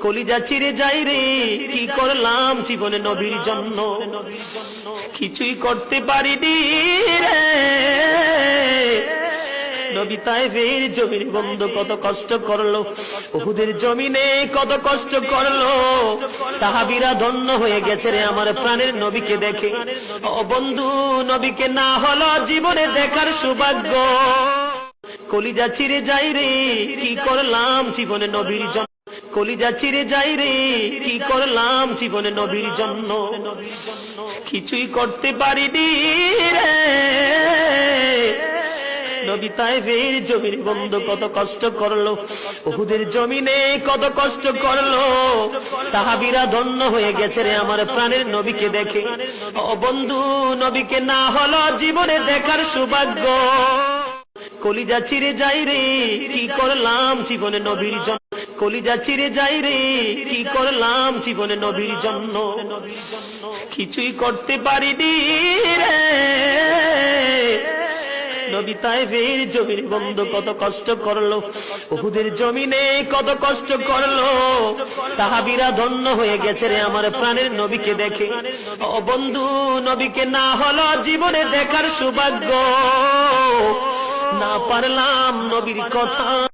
কলিজা চিরে যাই রে, কি করলাম জীবনে নবীর জন্য, কিছুই করতে পারিনি রে। নবী তায়েফের জমিনে বন্ধু কত কষ্ট করলো, উহুদের জমিনে কত কষ্ট করলো। সাহাবীরা ধন্য হয়ে গেছে রে আমার প্রাণের নবীকে দেখে। ও বন্ধু, নবীকে না হলো জীবনে দেখার সৌভাগ্য। কলিজা চিরে যাই রে, কি করলাম জীবনে নবীর জন্য, কলিজা চিরে যাই রে, কি করলাম জীবনে নবীর জন্য, কিছুই করতে পারিনি রে। নবী তায়েফের জমিনে বন্ধু কত কষ্ট করলো, উহুদের জমিনে কত কষ্ট করলো। সাহাবীরা ধন্য হয়ে গেছে রে আমার প্রাণের নবীকে দেখে। ও বন্ধু, নবীকে না হলো জীবনে দেখার সৌভাগ্য। কলিজা চিরে যাই রে, কি করলাম জীবনে নবীর জন্য, কলিজা চিরে যাই রে, কি করলাম জীবনে নবীর জন্য, কিছুই করতে পারিনি রে। নবী তায়েফের জমিনে বন্ধু কত কষ্ট করলো, উহুদের জমিনে কত কষ্ট করলো। সাহাবীরা ধন্য হয়ে গেছে রে আমার প্রাণের নবীকে দেখে। ও বন্ধু, নবীকে না হলো জীবনে দেখার সৌভাগ্য। না পারলাম নবীর কথা